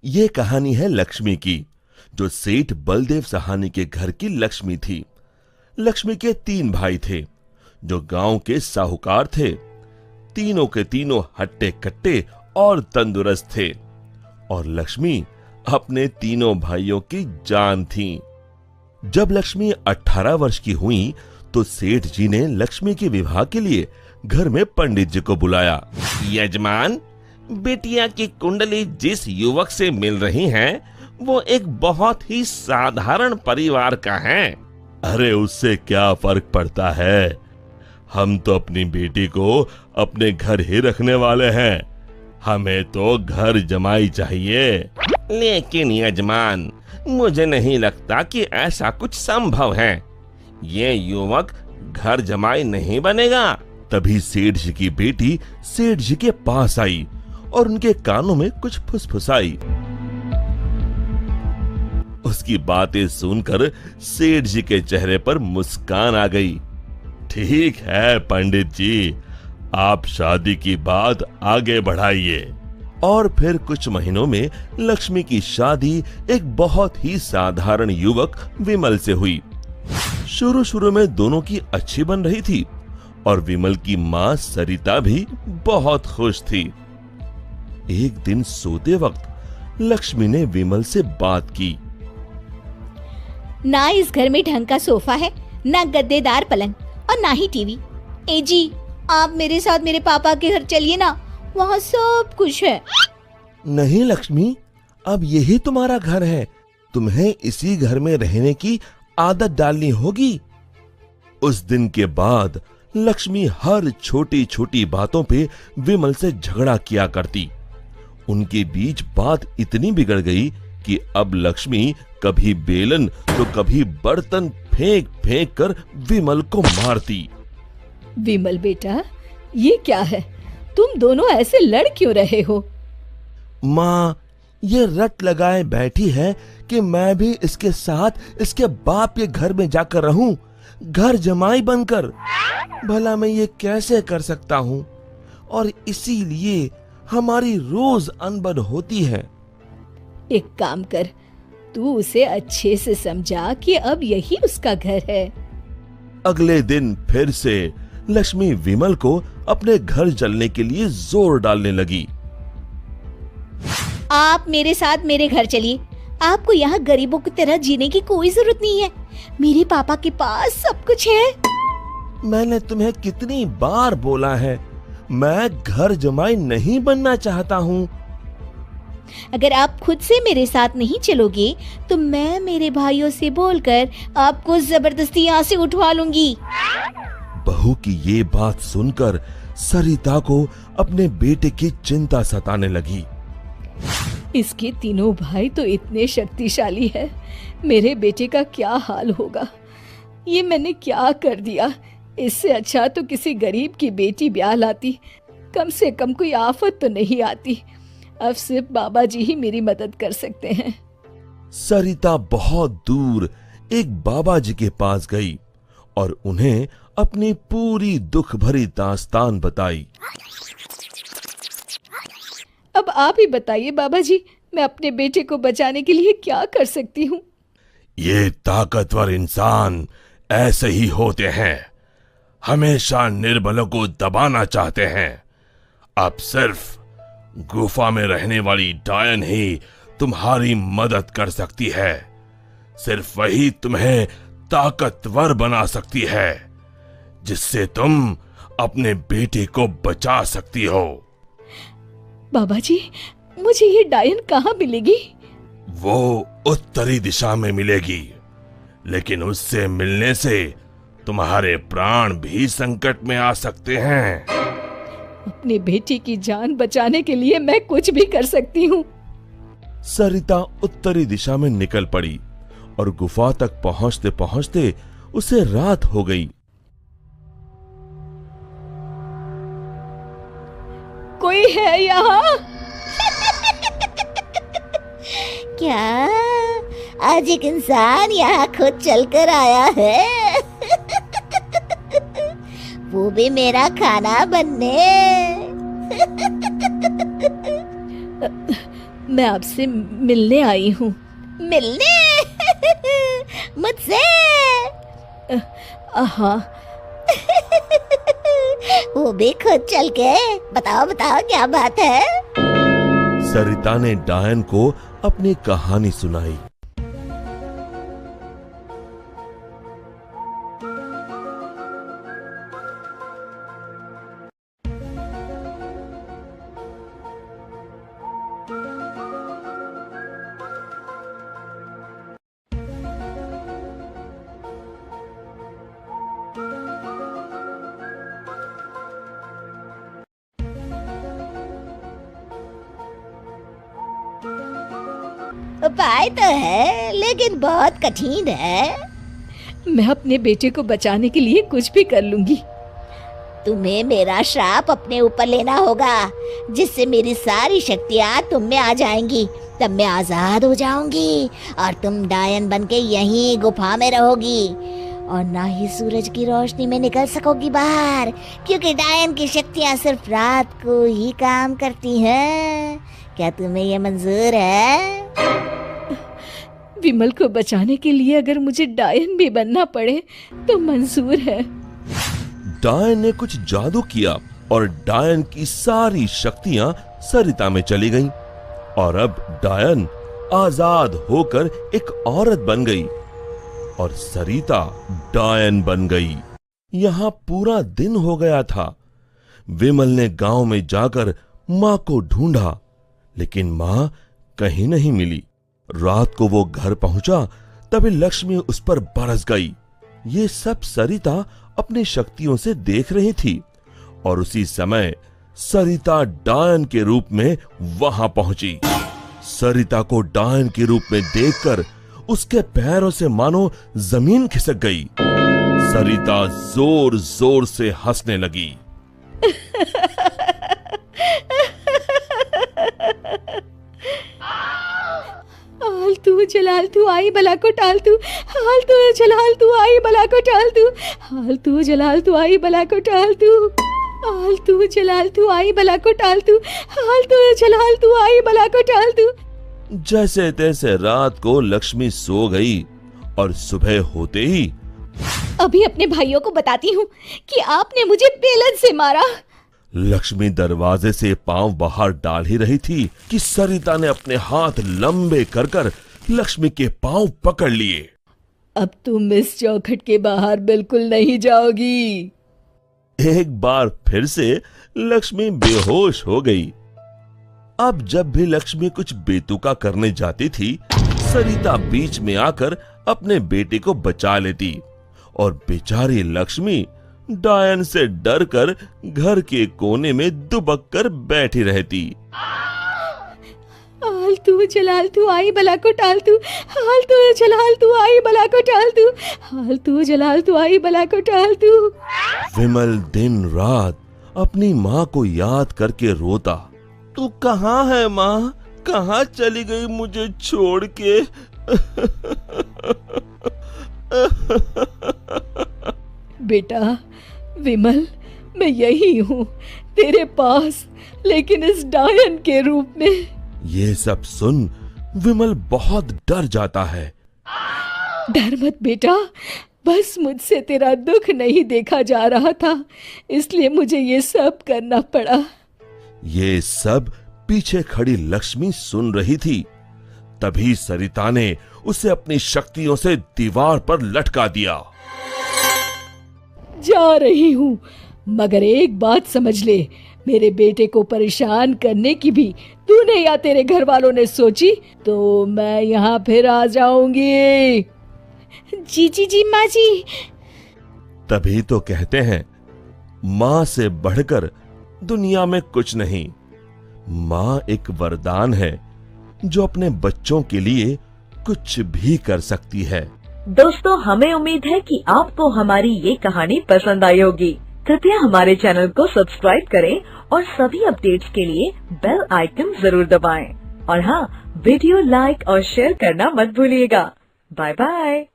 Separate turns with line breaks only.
ये कहानी है लक्ष्मी की, जो सेठ बलदेव सहानी के घर की लक्ष्मी थी। लक्ष्मी के 3 भाई थे, जो गांव के साहूकार थे। तीनों के तीनों हट्टे कट्टे और तंदुरुस्त थे, और लक्ष्मी अपने तीनों भाइयों की जान थी। जब लक्ष्मी 18 वर्ष की हुई तो सेठ जी ने लक्ष्मी के विवाह के लिए घर में पंडित जी को बुलाया। यजमान, बेटिया की कुंडली जिस युवक से मिल रही है वो एक बहुत ही साधारण परिवार का है। अरे उससे क्या फर्क पड़ता है, हम तो अपनी बेटी को अपने घर ही रखने वाले हैं, हमें तो घर जमाई चाहिए। लेकिन यजमान, मुझे नहीं लगता कि ऐसा कुछ संभव है, ये युवक घर जमाई नहीं बनेगा। तभी सेठ जी की बेटी सेठ जी के पास आई और उनके कानों में कुछ फुसफुसाई। उसकी बातें सुनकर सेठ जी के चेहरे पर मुस्कान आ गई। ठीक है पंडित जी, आप शादी की बात आगे बढ़ाइए। और फिर कुछ महीनों में लक्ष्मी की शादी एक बहुत ही साधारण युवक विमल से हुई। शुरू में दोनों की अच्छी बन रही थी और विमल की मां सरिता भी बहुत खुश थी। एक दिन सोते वक्त लक्ष्मी ने विमल से बात की।
ना इस घर में ढंग का सोफा है, ना गद्देदार पलंग और ना ही टीवी। ए जी, आप मेरे साथ मेरे पापा के घर चलिए ना, वहाँ सब कुछ है।
नहीं लक्ष्मी, अब यही तुम्हारा घर है, तुम्हें इसी घर में रहने की आदत डालनी होगी। उस दिन के बाद लक्ष्मी हर छोटी छोटी बातों पे विमल से झगड़ा किया करती। उनके बीच बात इतनी बिगड़ गई कि अब लक्ष्मी कभी बेलन तो कभी बर्तन फेंक फेंक कर विमल को मारती।
विमल बेटा, ये क्या है, तुम दोनों ऐसे लड़ क्यों रहे हो?
माँ, ये रट लगाए बैठी है कि मैं भी इसके साथ इसके बाप के घर में जाकर रहूं, घर जमाई बनकर। भला मैं ये कैसे कर सकता हूँ, और इसीलिए हमारी रोज अनबन होती है।
एक काम कर, तू उसे अच्छे से समझा कि अब यही उसका घर है।
अगले दिन फिर से लक्ष्मी विमल को अपने घर चलने के लिए जोर डालने लगी।
आप मेरे साथ मेरे घर चलिए, आपको यहाँ गरीबों की तरह जीने की कोई जरूरत नहीं है, मेरे पापा के पास सब कुछ है।
मैंने तुम्हें कितनी बार बोला है, मैं घर जमाई नहीं बनना चाहता हूँ।
अगर आप खुद से मेरे साथ नहीं चलोगे तो मैं मेरे भाइयों से बोलकर आपको जबरदस्ती यहाँ से उठवा लूंगी।
बहू की ये बात सुनकर सरिता को अपने बेटे की चिंता सताने लगी।
इसके तीनों भाई तो इतने शक्तिशाली है, मेरे बेटे का क्या हाल होगा। ये मैंने क्या कर दिया, इससे अच्छा तो किसी गरीब की बेटी ब्याह लाती, कम से कम कोई आफत तो नहीं आती। अब सिर्फ बाबा जी ही मेरी मदद कर सकते हैं।
सरिता बहुत दूर एक बाबा जी के पास गई और उन्हें अपनी पूरी दुख भरी दास्तान बताई।
अब आप ही बताइए बाबा जी, मैं अपने बेटे को बचाने के लिए क्या कर सकती हूँ?
ये ताकतवर इंसान ऐसे ही होते हैं, हमेशा निर्बलों को दबाना चाहते हैं। अब सिर्फ गुफा में रहने वाली डायन ही तुम्हारी मदद कर सकती है, सिर्फ वही तुम्हें ताकतवर बना सकती है, जिससे तुम अपने बेटे को बचा सकती हो।
बाबा जी, मुझे ये डायन कहाँ मिलेगी?
वो उत्तरी दिशा में मिलेगी, लेकिन उससे मिलने से तुम्हारे प्राण भी संकट में आ सकते हैं।
अपनी बेटी की जान बचाने के लिए मैं कुछ भी कर सकती हूँ।
सरिता उत्तरी दिशा में निकल पड़ी और गुफा तक पहुंचते पहुंचते उसे रात हो गई।
कोई है यहाँ?
क्या आज एक इंसान यहाँ खुद चलकर आया है? वो भी मेरा खाना बनने।
मैं आपसे मिलने आई हूँ।
मिलने? मुझसे?
हाँ।
वो भी खुद चल के? बताओ बताओ क्या बात है?
सरिता ने डायन को अपनी कहानी सुनाई।
उपाय तो है लेकिन बहुत कठिन है।
मैं अपने बेटे को बचाने के लिए कुछ भी कर लूंगी।
तुम्हें मेरा श्राप अपने ऊपर लेना होगा, जिससे मेरी सारी शक्तियाँ तुम में आ जाएंगी। तब मैं आजाद हो जाऊंगी और तुम डायन बनके यहीं गुफा में रहोगी और ना ही सूरज की रोशनी में निकल सकोगी बाहर, क्योंकि डायन की शक्तियाँ सिर्फ रात को ही काम करती हैं। क्या तुम्हें ये मंजूर है?
विमल को बचाने के लिए अगर मुझे डायन भी बनना पड़े तो मंजूर है।
डायन ने कुछ जादू किया और डायन की सारी शक्तियां सरिता में चली गईं और अब डायन आजाद होकर एक औरत बन गई और सरिता डायन बन गई। यहां पूरा दिन हो गया था। विमल ने गांव में जाकर मां को ढूंढा, लेकिन मां कहीं नहीं मिली। रात को वो घर पहुंचा तभी लक्ष्मी उस पर बरस गई। ये सब सरिता अपनी शक्तियों से देख रही थी और उसी समय सरिता डायन के रूप में वहां पहुंची। सरिता को डायन के रूप में देखकर उसके पैरों से मानो जमीन खिसक गई। सरिता जोर जोर से हंसने लगी।
आलतू जलाल तू आई बला को टाल तू, आलतू जलाल तू आई बला को टाल तू, आलतू जलाल तू आई बला को टाल तू, आलतू जलाल तू आई बला को टाल तू, आलतू जलाल तू आई बला को टाल तू।
जैसे तैसे रात को लक्ष्मी सो गई और सुबह होते ही
अभी अपने भाइयों को बताती हूँ कि आपने मुझे बेलन से मारा।
लक्ष्मी दरवाजे से पांव बाहर डाल ही रही थी कि सरिता ने अपने हाथ लंबे कर कर लक्ष्मी के पांव पकड़ लिए।
अब तुम इस चौखट के बाहर बिल्कुल नहीं जाओगी।
एक बार फिर से लक्ष्मी बेहोश हो गई। अब जब भी लक्ष्मी कुछ बेतुका करने जाती थी, सरिता बीच में आकर अपने बेटे को बचा लेती और बेचारी लक्ष्मी डायन से डरकर घर के कोने में दुबक कर बैठी रहती।
आलतू जलाल तू आई बला को टाल तू, आलतू जलाल तू आई बला को टाल तू, आलतू जलाल तू आई बला को टाल तू।
विमल दिन रात अपनी माँ को याद करके रोता। तू कहाँ है माँ? कहाँ चली गई मुझे छोड़ के?
बेटा विमल, मैं यही हूँ तेरे पास, लेकिन इस डायन के रूप में।
ये सब सुन विमल बहुत डर जाता है।
डर मत बेटा, बस मुझसे तेरा दुख नहीं देखा जा रहा था, इसलिए मुझे ये सब करना पड़ा।
ये सब पीछे खड़ी लक्ष्मी सुन रही थी। तभी सरिता ने उसे अपनी शक्तियों से दीवार पर लटका दिया।
जा रही हूँ, मगर एक बात समझ ले, मेरे बेटे को परेशान करने की भी तूने या तेरे घर वालों ने सोची तो मैं यहाँ फिर आ जाऊंगी। जी जी जी माँ जी।
तभी तो कहते हैं माँ से बढ़कर दुनिया में कुछ नहीं। माँ एक वरदान है जो अपने बच्चों के लिए कुछ भी कर सकती है।
दोस्तों, हमें उम्मीद है कि आपको हमारी ये कहानी पसंद आई होगी। कृपया हमारे चैनल को सब्सक्राइब करें और सभी अपडेट्स के लिए बेल आइकन जरूर दबाएं। और हाँ, वीडियो लाइक और शेयर करना मत भूलिएगा। Bye bye.